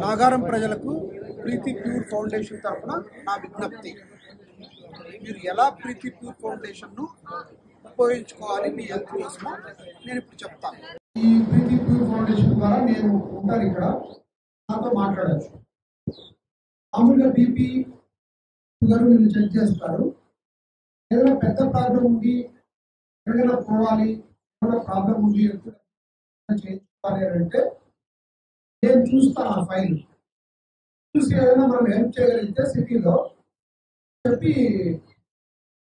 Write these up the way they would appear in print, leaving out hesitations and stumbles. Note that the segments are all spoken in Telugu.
నాగారం ప్రజలకు ప్రీతి ప్యూర్ ఫౌండేషన్ తరఫున నా విజ్ఞప్తి, మీరు ఎలా ప్రీతి ప్యూర్ ఫౌండేషన్ను ఉపయోగించుకోవాలి మీ హెల్త్ కోసమో నేను ఇప్పుడు చెప్తాను. ఈ ప్రీతి ప్యూర్ ఫౌండేషన్ ద్వారా నేను ఉంటాను, ఇక్కడ నాతో మాట్లాడచ్చు. మామూలుగా బీపీ షుగర్ వీళ్ళు చెక్ చేస్తారు. ఏదైనా పెద్ద ప్రాబ్లం ఉంది, ఎక్కడికైనా పోవాలి, ఏమైనా ప్రాబ్లం ఉంది, చేయించుకోవాలి అంటే నేను చూస్తాను. ఆ ఫైల్ చూసి ఏదైనా మనం హెల్ప్ చేయగలిగితే సిటీలో చెప్పి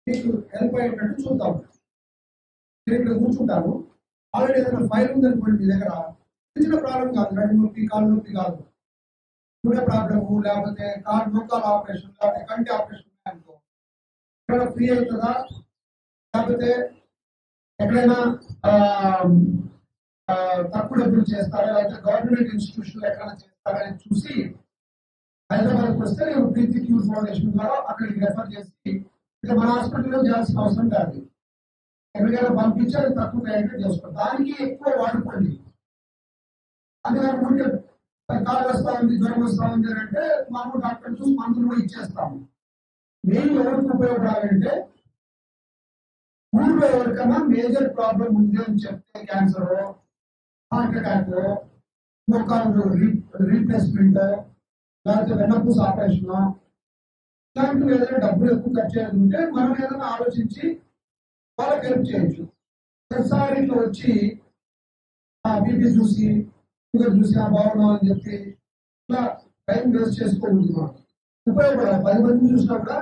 మీకు హెల్ప్ అయ్యేటట్టు చూద్దాం. నేను ఇక్కడ కూర్చుంటాను. ఆల్రెడీ ఏదైనా ఫైల్ ఉందనుకోండి మీ దగ్గర, చిన్న ప్రాబ్లం కాదు, నడు నొప్పి కాలు నొప్పి కాదు, గుండె ప్రాబ్లము, లేకపోతే కాలు మోకాలు ఆపరేషన్, లేకపోతే కంటి ఆపరేషన్ అనుకో, ఎక్కడ ఫ్రీ అవుతుందా, లేకపోతే ఎక్కడైనా తక్కువ డబ్బులు చేస్తారా, లేకపోతే గవర్నమెంట్ ఇన్స్టిట్యూషన్ ఎక్కడైనా చేస్తారా అని చూసి హైదరాబాద్కి వస్తే నేను ప్రీతి ప్యూర్ ఫౌండేషన్ ద్వారా అక్కడికి రెఫర్ చేసి, ఇక మన హాస్పిటల్లో చేయాల్సిన అవసరం కాదు, ఎక్కడికైనా పంపించి అది తక్కువ తయారు చేసుకోండి. దానికి ఎక్కువ వాడుకోండి. అందుకని ఉంటే కాలు వస్తా ఉంది, జ్వరం వస్తా ఉంది అంటే మామూలు డాక్టర్ చూసి మందులు కూడా ఇచ్చేస్తాము. మెయిన్ ఎవరికి ఉపయోగపడాలంటే ఊళ్ళో ఎవరికైనా మేజర్ ప్రాబ్లం ఉంది అని చెప్తే, క్యాన్సర్, హార్ట్ అటాక్, మోకాలు రీప్లేస్మెంట్, లేకపోతే వెన్నపూస ఆపరేషన్, ఇలాంటివి ఏదైనా డబ్బులు ఎక్కువ ఖర్చు అయ్యేది ఉంటే మనం ఏదైనా ఆలోచించి వాళ్ళకి హెల్ప్ చేయొచ్చు. ప్రతిసారి ఇట్లా వచ్చి బీపీ చూసి షుగర్ చూసి బాగున్నాం అని చెప్పి ఇట్లా టైం వేస్ట్ చేసుకోకూడదు. మనం ఉపయోగపడాలి. 10 మందిని చూసినా కూడా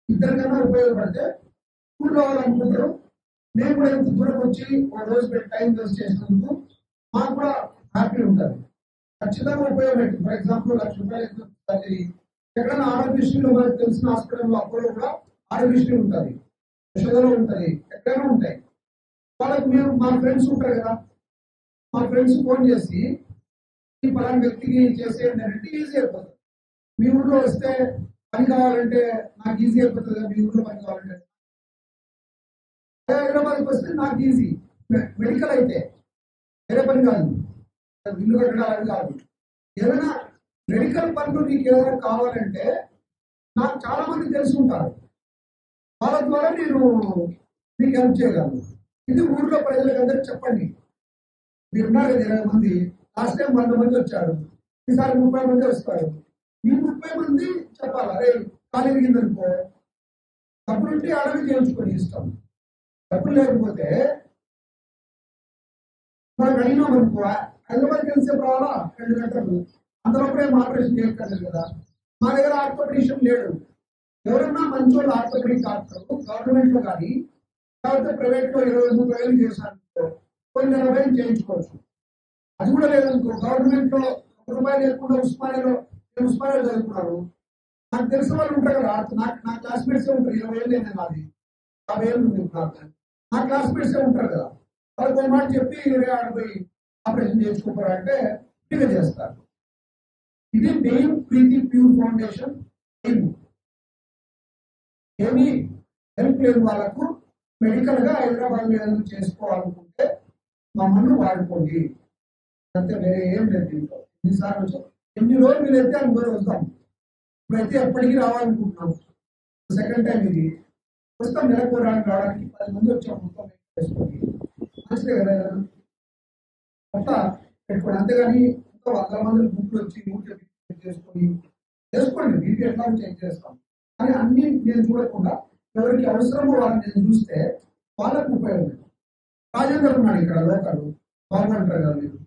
ఇద్దరికైనా ఉపయోగపడితే ఊళ్ళో వాళ్ళు అనుకుంటారు, మేము కూడా ఇంత దూరం వచ్చి ఒక రోజు పెట్టి టైం వేస్ట్ చేసినందుకు మాకు కూడా హ్యాపీ ఉంటుంది. ఖచ్చితంగా ఉపయోగపడి, ఫర్ ఎగ్జాంపుల్ 1,00,000 రూపాయలు ఎక్కడైనా ఆరోగ్యశ్రీలో మనకు తెలిసిన హాస్పిటల్లో అప్పుడు కూడా ఆరోగ్యశ్రీ ఉంటుంది, యశోదలో ఉంటుంది, ఎక్కడైనా ఉంటాయి. వాళ్ళకి మీరు మా ఫ్రెండ్స్ ఉంటారు కదా, మా ఫ్రెండ్స్ ఫోన్ చేసి ఈ పలానా వ్యక్తికి చేసేయండి అంటే ఈజీ అయిపోతుంది. మీ ఊళ్ళో వస్తే పని కావాలంటే నాకు ఈజీ అయిపోతుంది కదా, మీ ఊళ్ళో పని కావాలంటే. హైదరాబాద్కి వస్తే నాకు ఈజీ. మెడికల్ అయితే వేరే పని కాదు, ఇల్లు కట్టడం కాదు, ఏదైనా మెడికల్ పనులు నీకు ఏదైనా కావాలంటే నాకు చాలా మంది తెలుసుకుంటారు, వాళ్ళ ద్వారా నేను మీకు హెల్ప్ చేయగలను. ఇది ఊళ్ళో ప్రజలకు అందరికి చెప్పండి. మీరున్నారు కదా 20 మంది, లాస్ట్ టైం 100 మంది వచ్చారు, ఈసారి 30 మంది వస్తారు. మీ 30 మంది చెప్పాలి, అరే ఖాళీ దిగిందనుకో డబ్బులుంటే అడవి చేయించుకొని ఇస్తాం. డబ్బులు లేకపోతే మనం అడిగినాం అనుకో, హైదరాబాద్ కలిసేపు రావాలా 2 గంటలు, అంతలోపే ఆపరేషన్ చేయక్కర్లేదు కదా. మా దగ్గర ఆర్థోపెడిషన్ లేడు. ఎవరన్నా మంచి వాళ్ళు ఆర్థోపెడిక్ డాక్టర్ గవర్నమెంట్ లో కానీ లేకపోతే ప్రైవేట్ లో 20-30 వేలు చేశారనుకో కొన్ని 40 చేయించుకోవచ్చు. అది కూడా లేదనుకో, గవర్నమెంట్ లో ₹1 లేకుండా ఉస్మానియాలో చదువుకున్నారు, నాకు తెలిసిన వాళ్ళు ఉంటారు కదా, నా క్లాస్మేట్సే ఉంటారు. 20 ఏళ్ళు నేను, నాది 50 ఏళ్ళు ఉంది నాకు, నా క్లాస్మేట్సే ఉంటారు కదా. వాళ్ళకి ఒక మాట చెప్పి ఆడిపోయి ఆపరేషన్ చేసుకోవాలంటే ఫ్రీగా చేస్తారు. ఇది మెయిన్ ప్రీతి ప్యూర్ ఫౌండేషన్. ఏమీ హెల్ప్ లేని వాళ్ళకు మెడికల్ గా హైదరాబాద్ ఏదైనా చేసుకోవాలనుకుంటే మమ్మల్ని వాడుకోండి అంతే, వేరే ఏం లేదు దీంట్లో. ఎన్నిసార్లు వచ్చాం, ఎన్ని రోజులు వీలైతే అన్ని రోజులు వస్తాం. ఇప్పుడైతే ఎప్పటికీ రావాలనుకుంటున్నాం, సెకండ్ టైం ఇది వస్తాం. నెలకు రావడానికి 10 మంది వచ్చాం మొత్తం చేసుకొని, మంచిదే కదా అట్లా పెట్టుకోండి. అంతేగాని ఇంకా 100 మంది బుక్లు వచ్చి చేసుకోండి, మీకు ఎట్లా చెక్ చేస్తాం. కానీ అన్ని నేను చూడకుండా ఎవరికి అవసరమో వాళ్ళని నేను చూస్తే వాళ్ళకు ఉపయోగం. రాజేందర్ ఉన్నాడు ఇక్కడ లోకల్, బాగుంటారు కదా మీరు,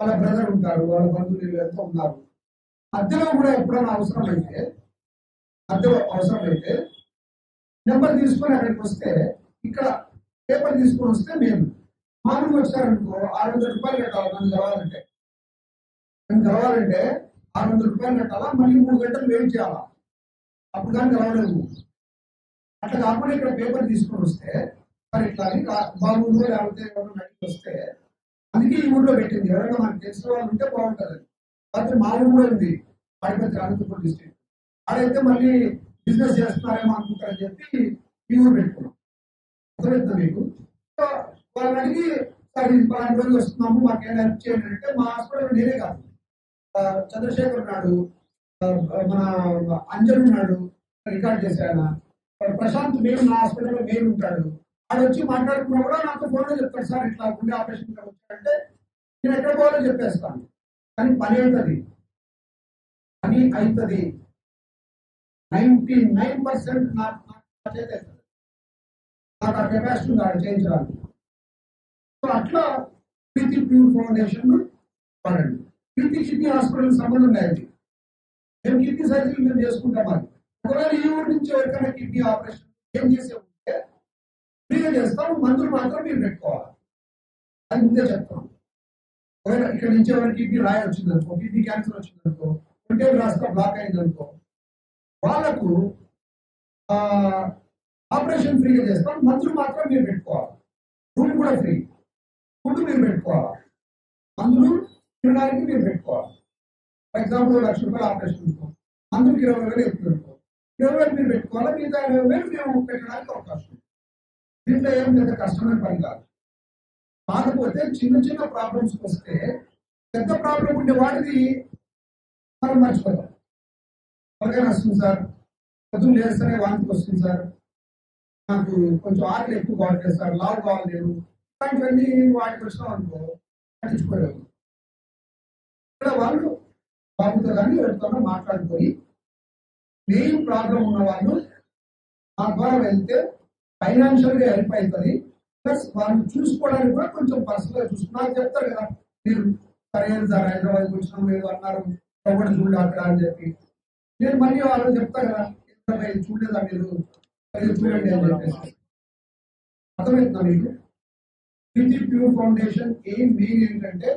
వాళ్ళ బ్రదర్ ఉంటారు, వాళ్ళ బంధువులు ఎంతో ఉన్నారు. మధ్యలో కూడా ఎప్పుడైనా అవసరం అయితే నెంబర్ తీసుకొని అక్కడికి వస్తే, ఇక్కడ పేపర్ తీసుకొని వస్తే మేము మామూలుగా వచ్చారనుకో 600 రూపాయలు కట్టాలి. నన్ను కలవాలంటే 600 రూపాయలు కట్టాలా, మళ్ళీ 3 గంటలు వెయిట్ చేయాలా, అప్పుడు కానీ కలవలేదు. అట్లా కాకుండా ఇక్కడ పేపర్ తీసుకొని వస్తే మరి ఇట్లా బాబులో లేకపోతే ఎవరైనా నడికి వస్తే, అందుకే ఈ ఊళ్ళో పెట్టింది. ఎవరైనా మనకు తెలిసిన వాళ్ళు ఉంటే బాగుంటుంది. కాకపోతే మా ఊరు కూడా ఉంది, తాడిపత్రి, అనంతపురం డిస్ట్రిక్ట్. ఆడైతే మళ్ళీ బిజినెస్ చేస్తున్నారేమో అనుకుంటారని చెప్పి ఈ ఊరు పెట్టుకున్నాం. అర్థమవుతుంది మీకు? వాళ్ళని అడిగి సార్ ఇది 10 రోజులు వస్తున్నాము, మాకేం హెల్ప్ చేయండి అంటే మా హాస్పిటల్ నేనే కాదు, చంద్రశేఖర్ ఉన్నాడు, మన అంజన్ ఉన్నాడు, రికార్డ్ చేశాను. ప్రశాంత్ మెయిన్ నా హాస్పిటల్లో మెయిన్ ఉంటాడు. ఆడ వచ్చి మాట్లాడుకున్నా కూడా నాకు ఫోన్లో చెప్తాడు, సార్ ఇట్లా గుండె ఆపరేషన్ వచ్చాడంటే నేను ఎక్కడ పోవాలో చెప్పేస్తాను. కానీ పని అవుతుంది, పని అవుతుంది. 99% నాకు చేత నాకు ఆ కెపాసిటీ ఉంది ఆడ చేయించడానికి. సో అట్లా ప్రీతి ప్యూర్ ఫౌండేషన్ వాడండి. ప్రీతి కిడ్నీ హాస్పిటల్ సంబంధం లేదు. మేము కిడ్నీ సర్జరీ మేము చేసుకుంటాం. అది ఒకవేళ ఈ ఊరి నుంచి ఎవరికైనా కిడ్నీ ఆపరేషన్ ఏం చేసే ఉంటే ఫ్రీగా చేస్తాం, మందులు మాత్రం మీరు పెట్టుకోవాలి. అది ముందే చెప్తాం. ఒకవేళ ఇక్కడ నుంచి ఎవరికి కిడ్నీ రాయి వచ్చిందనుకో, కిడ్నీ క్యాన్సర్ వచ్చిందనుకో, ఉంటే రాస్తా బ్లాక్ అయిందనుకో, వాళ్ళకు ఆపరేషన్ ఫ్రీగా చేస్తాం, మందులు మాత్రం మీరు పెట్టుకోవాలి. రూమ్ కూడా ఫ్రీ, ఫుడ్ మీరు పెట్టుకోవాలి, మందులు తినడానికి మీరు పెట్టుకోవాలి. ఫర్ ఎగ్జాంపుల్ 1 లక్ష రూపాయలు ఆపరేషన్ అనుకో, మందులకు 20,000 ఎక్కువ అనుకో, 20,000 మీరు పెట్టుకోవాలి, మిగతా 20,000 మేము పెట్టడానికి అవకాశం ఉంది. దీంట్లో ఏం పెద్ద కష్టమైన పని కాదు. కాకపోతే చిన్న చిన్న ప్రాబ్లమ్స్ వస్తే పెద్ద ప్రాబ్లం ఉండే వాటిని మనం మర్చిపోతాం. ఎవరికైనా వస్తుంది సార్, పొద్దున్న లేస్తేనే వాంతికి వస్తుంది సార్, నాకు కొంచెం ఆకలి ఎక్కువ కావట్లేదు సార్, లావు కావాలి నేను, ఇలాంటివన్నీ వాటికి వచ్చినాం అనుకో పట్టించుకోలేదు. ఇక్కడ వాళ్ళు బాబుతో కానీ ఎవరితోనో మాట్లాడుకొని మెయిన్ ప్రాబ్లం ఉన్న వాళ్ళు ఆ ద్వారా వెళ్తే ఫైనాన్షియల్ గా హెల్ప్ అవుతుంది. ప్లస్ వాళ్ళు చూసుకోవడానికి కూడా కొంచెం పర్సనల్ గా చూసుకున్నారు. చెప్తారు కదా, మీరు సరైన సార్ హైదరాబాద్ వచ్చినాం లేదు అన్నారు, ఒకటి చూడండి అక్కడ అని చెప్పి, నేను మళ్ళీ వాళ్ళు చెప్తా కదా, చూడలేదా మీరు చూడండి అని చెప్పేసి. అర్థమవుతుందా మీకు? ప్రీతి ప్యూర్ ఫౌండేషన్ ఏం మెయిన్ ఏంటంటే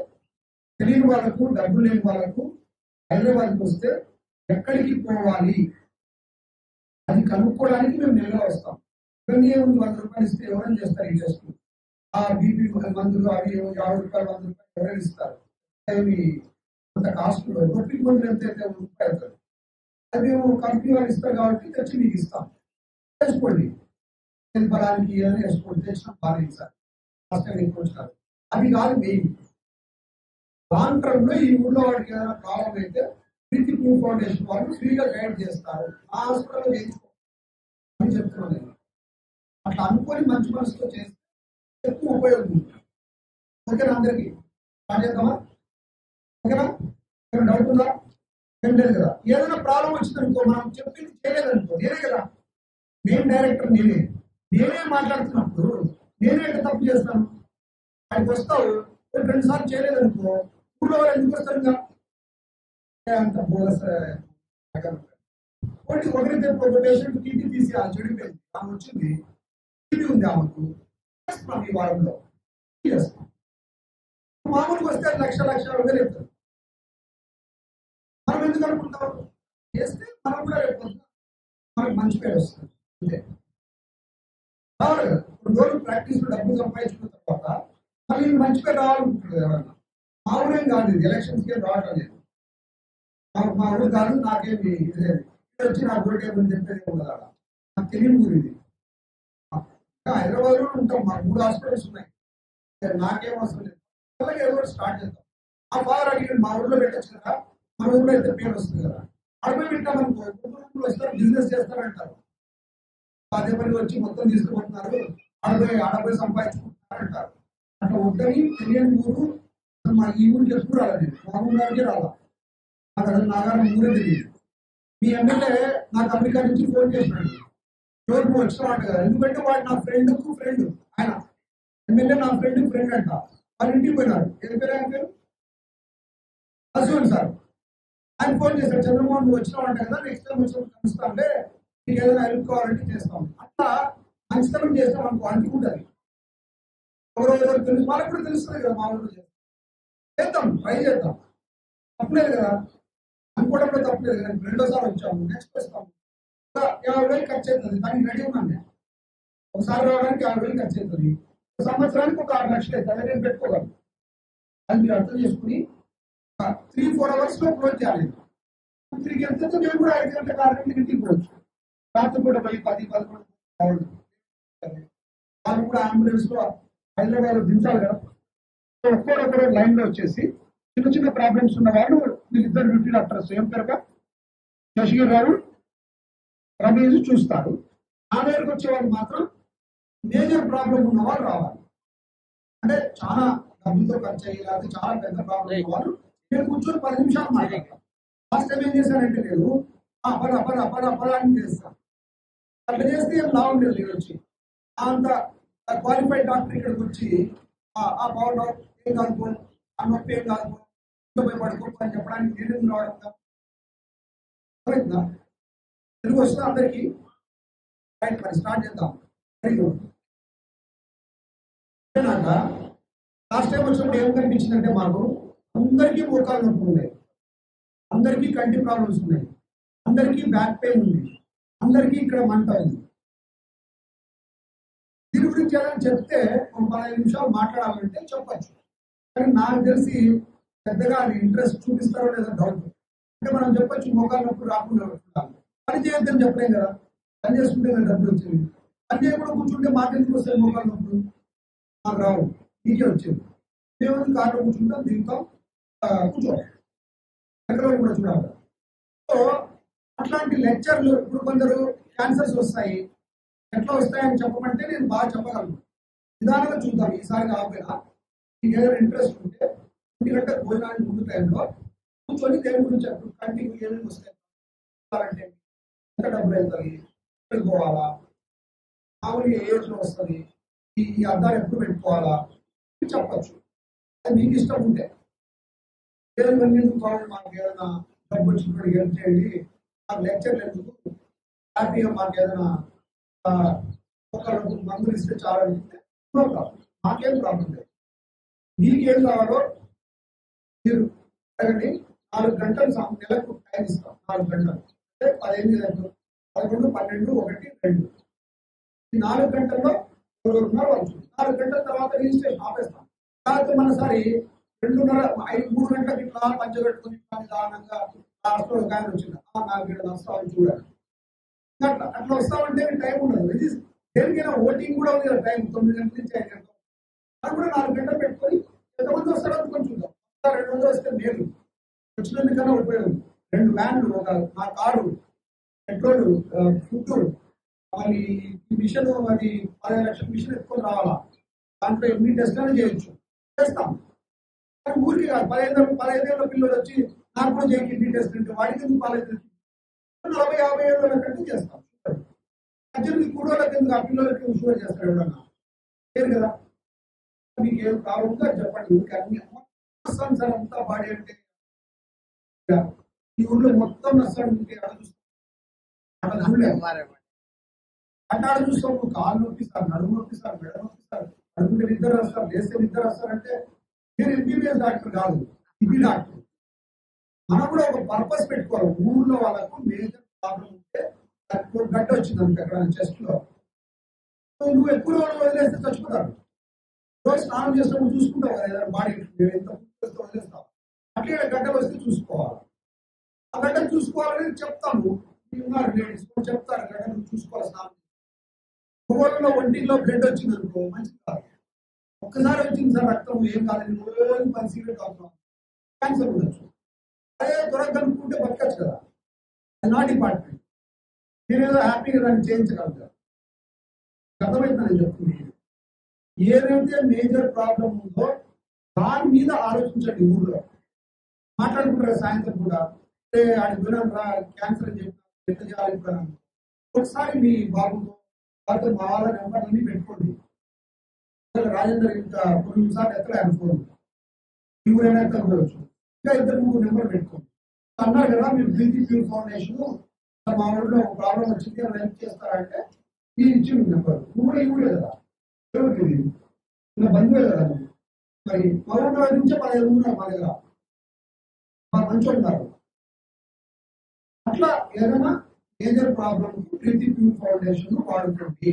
తెలియని వాళ్ళకు, డబ్బు లేని వాళ్ళకు హైదరాబాద్కి వస్తే ఎక్కడికి పోవాలి అది కనుక్కోవడానికి మేము నెలలో వస్తాం. ఇవన్నీ ఏముంది, 100 రూపాయలు ఇస్తే ఎవరైనా చేస్తారు ఈ టెస్ట్. ఆ బీపీ మందులు అవి 50 రూపాయలు 100 రూపాయలు ఎవరైనా ఇస్తారు. అవి అంత కాస్ట్ రొప్పి మందులు ఎంత అయితే రూపాయలు అవుతుంది. అది మేము కంపెనీ వాళ్ళు ఇస్తారు కాబట్టి తెచ్చి మీకు ఇస్తాం, వేసుకోండి. బలానికి ఏదైనా వేసుకోండి, తెచ్చిన బాగా సార్ ఫస్ట్ టైం ఎక్కువ వచ్చినారు. అది కాదు మెయిన్. లాంగ్ టర్మ్ లో ఈ ఊళ్ళో వాడికి ఏదైనా ప్రాబ్లం అయితే ప్రీతి ప్యూర్ ఫౌండేషన్ వాళ్ళు ఫ్రీగా గైడ్ చేస్తారు. ఆ హాస్పిటల్లో చేయించుకో అని చెప్తున్నాను నేను. అట్లా అనుకొని మంచి మనసుతో చేస్తే ఎక్కువ ఉపయోగం ఉంటుంది. ఓకేనా? అందరికీ స్టార్ట్ చేద్దామా? ఓకేనా? ఏమైనా డౌట్ ఉందా? ఏం లేదు కదా. ఏదైనా ప్రాబ్లం వచ్చిందనుకో, మనం చెప్పింది చేయలేదనుకో, నేనే కదా మెయిన్ డైరెక్టర్, నేనే మాట్లాడుతున్నప్పుడు నేనే ఎంత తప్పు చేస్తాను. ఆయనకు వస్తావు 2 సార్లు చేయలేదనుకో, ఊళ్ళో వాళ్ళు ఎందుకు వస్తారు? ఇంకా అంత బోనస్ ఒకరి ఒక పేషెంట్ టీటీ తీసి ఆ చెడిపోయింది, ఆమె వచ్చింది, టీటీ ఉంది ఆమెకు, చేస్తున్నాం ఈ వారంలో చేస్తాం. మామూలుగా వస్తే 1,00,000 చెప్తారు. మనం ఎందుకు అనుకుంటాం? చేస్తే మనం కూడా రేపు మనకు మంచి పేరు వస్తుంది. అంతే రావాలి కదా. 2 రోజులు ప్రాక్టీస్ లో డబ్బులు సంపాదించుకున్న తర్వాత మళ్ళీ మంచి పేరు రావాలనుకుంటుంది ఎవరన్నా. మా ఊరేం కాదు, ఇది ఎలక్షన్స్కి ఏం రావటం లేదు. మా ఊరు కాదు, నాకేమి ఇది లేదు. వచ్చి నా ఓటే అని చెప్పేది ఉండదు. అలా నాకు తెలియని ఊరు ఇది. హైదరాబాద్ లో ఉంటాం, మా 3 హాస్పిటల్స్ ఉన్నాయి. నాకేం అవసరం లేదు. అలాగే ఏదో స్టార్ట్ చేద్దాం. ఆ ఫాదర్ అడిగి మా ఊర్లో పెట్టచ్చు కదా, మన ఊర్లో అయితే పేరు వస్తుంది కదా, అడవి పెట్టామనుకో ఊర్లో వస్తారు, బిజినెస్ చేస్తారంటారు. అదే పని వచ్చి మొత్తం తీసుకుపోతున్నారు, ఆడపోయి సంపాదించుకుంటున్నారు అంటారు. అట్లా ఒక్కరి తెలియని ఊరు మా ఈ ఊరికి ఎప్పుడు రాలేదు. మా ఊరు గారికి రాలా, నాకు అసలు నాగారం ఊరే తెలియదు. మీ ఎమ్మెల్యే నాకు అమెరికా నుంచి ఫోన్ చేసినాడు, ఎవరు వచ్చినవాడు కదా, ఎందుకంటే వాడు నా ఫ్రెండ్ ఆయన ఎమ్మెల్యే నా ఫ్రెండ్ అంట. వాళ్ళ ఇంటికి పోయినారు. ఏం పేరు ఆయన పేరు? అశ్వన్ సార్. ఆయన ఫోన్ చేశాడు, చంద్రమోహన్ నువ్వు వచ్చినావంట కదా, నెక్స్ట్ టైం వచ్చినప్పుడు కలుస్తాంటే నీకు ఏదైనా హెల్ప్ కావాలంటే చేస్తాం. అట్లా మంచితనం చేస్తాం అనుకో, అంటుకుంటుంది. ఎవరెవరు తెలుసు వాళ్ళకి కూడా తెలుస్తుంది కదా, మా ఊళ్ళో చేద్దాం, ట్రై చేద్దాం, తప్పలేదు కదా, అనుకోవడంలో తప్పలేదు కదా. 2వ సారి వచ్చాము, నెక్స్ట్ వస్తాము. 50,000 ఖర్చు అవుతుంది, దానికి రెడీ ఉన్నాను నేను. ఒకసారి రావడానికి 50,000 ఖర్చు అవుతుంది, సంవత్సరానికి ఒక 6 లక్షలు అవుతుంది. అది నేను పెట్టుకోగలను. అది మీరు అర్థం చేసుకుని 3-4 అవర్స్ లో క్లోజ్ చేయాలి. 3కి వెళ్తే మేము కూడా 5 గంటల 6 గంటలకి ఇంటికి పోవచ్చు. రాత్రి కూడా పోయి 10-11 వాళ్ళు కూడా అంబులెన్స్ లో హైదరాబాద్ దించాలి కదా. ఒక్కొక్కరు లైన్ లో వచ్చేసి చిన్న చిన్న ప్రాబ్లమ్స్ ఉన్న వాళ్ళు వీళ్ళిద్దరు డ్యూటీ డాక్టర్స్ ఏం పేరుగా శశిగిరి గారు రమేష్ చూస్తారు. ఆ దగ్గరకు వచ్చే వాళ్ళు మాత్రం మేజర్ ప్రాబ్లం ఉన్న వాళ్ళు రావాలి. అంటే చాలా డబ్బులతో ఖర్చు అయ్యి లేకపోతే చాలా పెద్ద ప్రాబ్లం ఉన్న వాళ్ళు నేను కూర్చొని 10 నిమిషాలు మాట్లాడతాను. లాస్ట్ టైం ఏం చేశానంటే నేను పద అని చేస్తాను. అట్లా చేస్తే ఏం లాభం లేదు. నేను వచ్చి అంత క్వాలిఫైడ్ డాక్టర్ ఇక్కడికి వచ్చి ఆ పవర్ ఏం కాదుకో ఆ నొప్పి ఏం కాదుకో ఇంట్లో పడుకోకు అని చెప్పడానికి నేను రావడం అర్థమైందా? తెలుగు వస్తుంది అందరికీ. రైట్, మరి స్టార్ట్ చేద్దాం. Very good. లాస్ట్ టైం వచ్చినప్పుడు ఏం కనిపించిందంటే మాకు అందరికీ మోకాలు నొప్పి ఉన్నాయి, అందరికీ కంటి ప్రాబ్లమ్స్ ఉన్నాయి, అందరికీ బ్యాక్ పెయిన్ ఉంది, అందరికీ ఇక్కడ మంట ఉంది. దీని గురించి ఎలా చెప్తే ఒక 15 నిమిషాలు మాట్లాడాలంటే చెప్పచ్చు. కానీ నాకు తెలిసి పెద్దగా అది ఇంట్రెస్ట్ చూపిస్తారో లేదో డౌట్. అంటే మనం చెప్పచ్చు మోకాలు నొప్పి రాకుండా పని చేయొద్దని చెప్పలేం కదా. పని చేసుకుంటే డబ్బులు వచ్చింది, పని చేయకుండా కూర్చుంటే మాకెందుకు వస్తాయి మోకాలు నొప్పులు? మాకు రావు, నీకే వచ్చింది. మేము కార్లో కూర్చుంటాం, దిగుతాం, కూర్చోవాలి. ఎక్కడ కూడా చూడాలి. సో అట్లాంటి లెక్చర్లు ఇప్పుడు కొందరు క్యాన్సర్స్ వస్తాయి, ఎట్లా వస్తాయని చెప్పమంటే నేను బాగా చెప్పగలను. నిదానంగా చూద్దాం. ఈసారి కాకపోయినా మీకు ఏదైనా ఇంట్రెస్ట్ ఉంటే 2 గంటల భోజనానికి ముందు టైంలో కూర్చొని దేని గురించి చెప్పు. కంటికి ఏమేమి వస్తాయి, అంటే ఎంత డబ్బులు వెళ్తుంది, వెళ్ళిపోవాలా, మామూలుగా ఏ ఏజ్లో వస్తుంది, ఈ అద్దాలు ఎప్పుడు పెట్టుకోవాలా చెప్పచ్చు. అది మీకు ఇష్టం ఉంటే ఏదైనా కావాలి, మాకు ఏదైనా డబ్బు వచ్చినప్పుడు హెల్ప్ చేయండి, మాకు లెక్చర్లు ఎందుకు, హ్యాపీగా మాకు ఏదైనా ఒకరికి మందులు ఇస్తే చాలా అంటే నో ప్రాబ్లం, మాకేం ప్రాబ్లం లేదు. మీకేం కావాలో మీరు అడగండి. 4 గంటలు నెలకు టైం ఇస్తాం. 4 గంటలు అంటే 15 గంటలు, 11, 12, 1, 2. ఈ 4 గంటల్లో ఎవరున్నారు వాళ్ళు 4 గంటల తర్వాత రిజిస్ట్రేషన్ ఆపేస్తాం. తర్వాత మనసారి 2:30, 3 గంటలకి ఇట్లా పంచగట్టుకుని నిదానంగా లాస్ట్లో ఒక ఆయన వచ్చింది, 4 గంటలు వస్తామని చూడాలి. అట్లా వస్తామంటే టైం ఉండదు. ఇది దేనికైనా ఓటింగ్ కూడా ఉంది కదా, టైం 9 గంటల నుంచి 5 గంటలు. అది కూడా 4 గంటలు పెట్టుకొని ఎంతమంది వస్తారో అనుకొని చూద్దాం. 200 వస్తే మేలు, వచ్చినందుకన్నా ఉపయోగం. 2 వ్యాన్లు, నా కారు, పెట్రోల్, ఫుడ్, మళ్ళీ మిషన్, అది 15 లక్షల మిషన్ ఎత్తుకొని రావాలా. దాంట్లో ఎన్ని టెస్టులు చేయొచ్చు, చేస్తాం. కానీ ఊరికి కాదు. 15 ఏళ్ళ పిల్లలు వచ్చి నాకు కూడా చేయి కిడ్నీ టెస్ట్ అంటే వాడికి ఎందుకు కాలేజ్ 40-50 ఏళ్ళ కంటే చేస్తాం. అర్జునుడికి కూడోళ్ళకి ఎందుకు, ఆ పిల్లలకి షుగర్ చేస్తారు ఎవరన్నా లేదు కదా. మీకు ఏం ప్రాబ్లం ఉందో చెప్పండి. అన్ని సార్ అంతా బాడీ అంటే ఈ ఊళ్ళో మొత్తం నష్టాలు ఉంటే అక్కడ చూడలేదు. అంటే ఆడ చూస్తాం, కాళ్ళు నొప్పిస్తారు, నడుము నొప్పిస్తారు, మెడ నొప్పిస్తారు, అడుగుంటే నిద్ర వస్తారు, లేస్తే నిద్ర వస్తారంటే నేను ఎంబీబీఎస్ డాక్టర్ కాదు, ఇది డాక్టర్. మనం కూడా ఒక పర్పస్ పెట్టుకోవాలి. ఊర్లో వాళ్ళకు మేజర్ ప్రాబ్లం ఉంటే గడ్డ వచ్చింది అంటే అక్కడ చెస్ట్ లో, నువ్వు ఎక్కువ రోజులు వదిలేస్తే చచ్చిపోతారు. రోజు స్నానం చేసినప్పుడు చూసుకుంటావు కదా, ఏదైనా బాడీ ఎంత వదిలేస్తావు. అట్లే గడ్డలు వస్తే చూసుకోవాలి. ఆ గడ్డలు చూసుకోవాలని చెప్తాము. ఉన్నారు లేడీస్ చెప్తారు, గడ్డలు చూసుకోవాలి. స్నానం మొగోళ్ళలో ఒంటిలో బ్లడ్ వచ్చింది అనుకో మంచిది కాదు. ఒక్కసారి వచ్చింది సార్ రక్తం ఏం కాదని రోజు 10 సిగరెట్ అవుతున్నాం, క్యాన్సర్ ఉండొచ్చు. అదే త్వరగా కనుక్కుంటే బతకచ్చు కదా. అది నా డిపార్ట్మెంట్. నేనేదో హ్యాపీగా దాన్ని చేయించగలుగుతాను. అర్థమైందని చెప్తుంది. ఏదైతే మేజర్ ప్రాబ్లం ఉందో దాని మీద ఆలోచించండి. ఊళ్ళో మాట్లాడుకుంటారు సాయంత్రం కూడా, ఆడికి వినాను రా క్యాన్సర్ అని చెప్పి ఎంత చేయాలి. ఒకసారి మీ బాబుతో వాళ్ళతో మా వాళ్ళ నెంబర్లన్నీ పెట్టుకోండి. రాజేందర్ ఇంకా కొన్ని సార్లు ఎత్తలేను ఫోన్, ఎవరైనా ఎత్తకపోవచ్చు. ఇంకా 2-3 నెంబర్ పెట్టుకోండి. అన్నారు కదా మీరు బ్రీతింగ్ ప్యూర్ ఫౌండేషన్ మా ఊళ్ళో ఒక ప్రాబ్లం వచ్చింది, అని హెల్ప్ చేస్తారంటే ఈ ఇచ్చి నెంబర్. నువ్వు కూడా ఇవ్వడే కదా, ఎవరికి ఇంకా బంధువే కదా. మరి మా ఊళ్ళో నుంచే 15 ఉన్నారు మా దగ్గర, మా మంచి ఉన్నారు. అట్లా ఏదైనా major problem breathing pure foundation వాడుకోండి.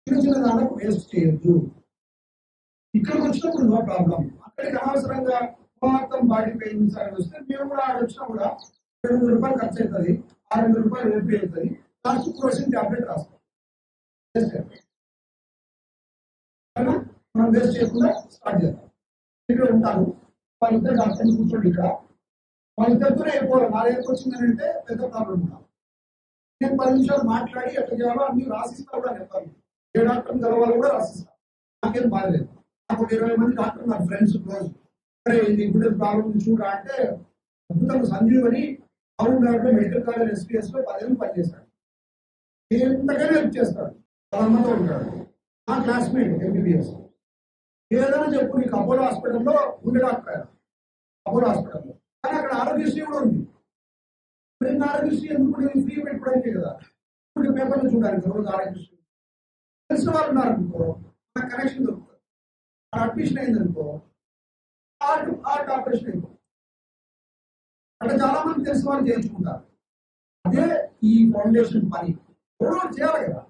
చిన్న చిన్న దానికి వేస్ట్ చేయొద్దు. ఇక్కడికి వచ్చినప్పుడు నో ప్రాబ్లం. అక్కడికి అనవసరంగా మొత్తం బాడీ పెయిన్స్ అని వస్తే మేము కూడా ఆడ వచ్చినా కూడా 200 రూపాయలు ఖర్చు అవుతుంది, 600 రూపాయలు ఓపీ అవుతుంది. లాస్ట్ క్రోసిన్ ట్యాబ్లెట్ రాస్తాం. మనం వేస్ట్ చేయకుండా స్టార్ట్ చేద్దాం. ఇక్కడ ఉంటాను, వాళ్ళిద్దరు డాక్టర్ని కూర్చోండి. ఇక్కడ వాళ్ళిద్దరితోనే అయిపోవాలి. నా దగ్గరకు వచ్చిందని అంటే పెద్ద ప్రాబ్లం ఉంటాం. నేను 10 నిమిషాలు మాట్లాడి ఎట్లా చేయాలో అన్ని రాసిస్తా కూడా చెప్పాను. ఏ డాక్టర్ని కలవాలి కూడా రాసిస్తా. నాకేం బాధలేదు. నాకు 20 మంది డాక్టర్ నా ఫ్రెండ్స్ క్లోజ్. సరే ఇది ఇప్పుడు ప్రాబ్లం చూడరా అంటే అద్భుతంగా సంజీవ్ అని అవును డాక్టర్ మెడికల్ కాలేజ్ ఎస్పీఎస్ లో 10 ఏళ్ళు పనిచేశాడు. ఎంతగానో హెల్ప్ చేస్తాడు. వాళ్ళ అమ్మతో ఉంటాడు. నా క్లాస్మేట్ ఎంబీబీఎస్. ఏదైనా చెప్పు నీకు అపోలో హాస్పిటల్లో ఉండే డాక్టర్ ఆయన. అపోలో హాస్పిటల్లో కానీ అక్కడ ఆరోగ్యశ్రీ కూడా ఉంది. ఇప్పుడు ఆరోగ్యశ్రీ ఎందుకు నేను ఫ్రీ పెట్టుకోవడానికి కదా. ఇప్పుడు పేపర్లు చూడడానికి రోజు ఆరోగ్యశ్రీ తెలిసిన వాళ్ళు ఉన్నారు అనుకో నాకు కనెక్షన్ దొరుకుతుంది. అడ్మిషన్ అయిందనుకో హార్ట్ ఆపరేషన్ అయిపో అంటే చాలా మంది తెలిసిన వాళ్ళు చేయించుకుంటారు. అదే ఈ ఫౌండేషన్ పని ఎవరో చేయాలి కదా.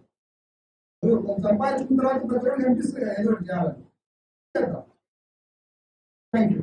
సంపాదించుకున్న తర్వాత ప్రతి ఒక్కరు కనిపిస్తుంది కదా ఏదో ఒకటి చేయాలని. Thank you.